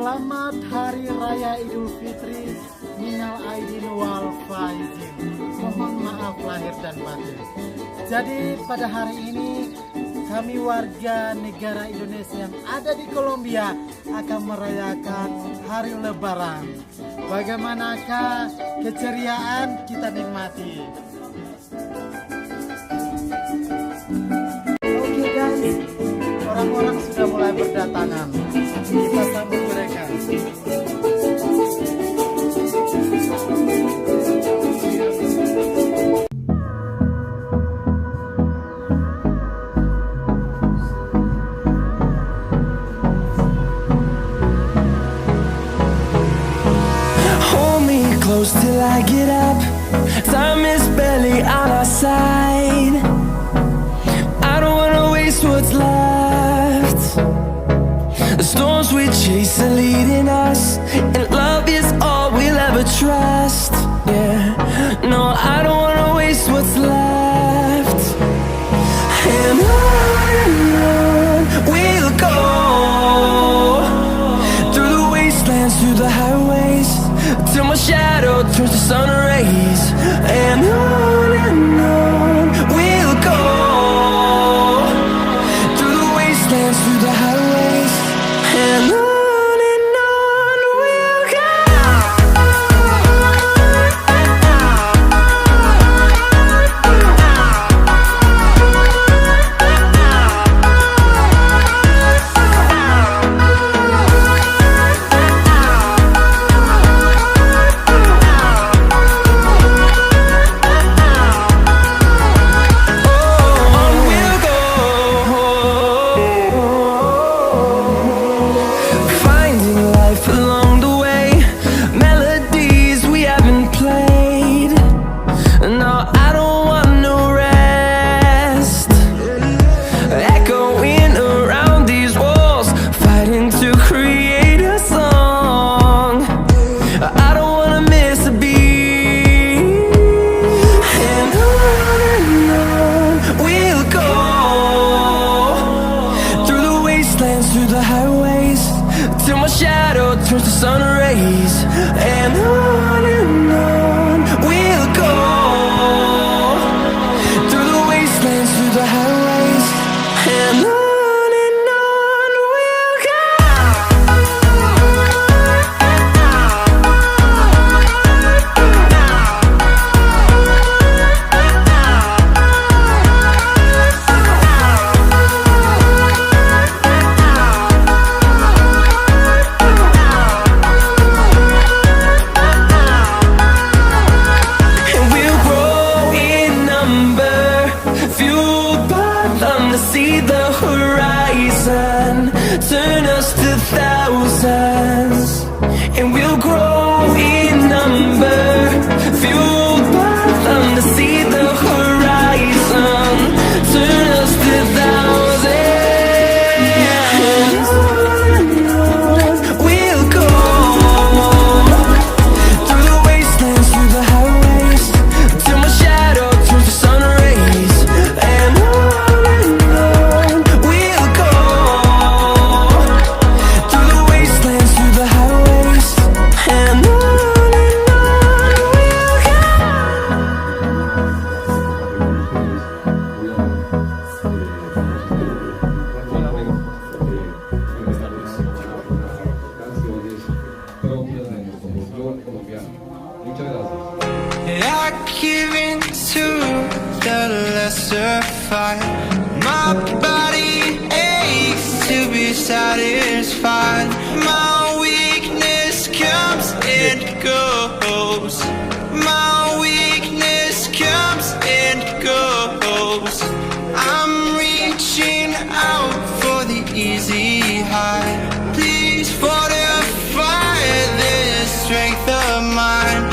Selamat Hari Raya Idul Fitri, minal aidin wal faizin. Mohon maaf lahir dan batin. Jadi pada hari ini kami warga negara Indonesia yang ada di Kolombia akan merayakan Hari Lebaran. Bagaimanakah keceriaan, kita nikmati. Oke guys, orang-orang sudah mulai berdatangan. Kita sambut mereka. Hold me close till I get up. Time is barely on our side. I don't wanna waste what's left. The storms we chase are leading us, and love is all we'll ever trust. Yeah, no, I don't wanna waste what's left. And on we'll go, through the wastelands, through the highways, till my shadow turns to sun rays. And on we'll go, through the wastelands, through the highways, and on we'll go. Through the highways, till my shadow turns to sun rays. And on we'll go, through the wastelands, through the highways, and on we'll go. See the horizon, turn us to thousands, and we'll grow in number, fueled by them to see the horizon, turn us to thousands, and on we'll go, through the wastelands, through the highways, till my shadow turns to sun rays. And I give in to the lesser fight. My body aches to be satisfied. My weakness comes and goes. My weakness comes and goes. I'm reaching out for the easy high. Please fortify this strength of mine.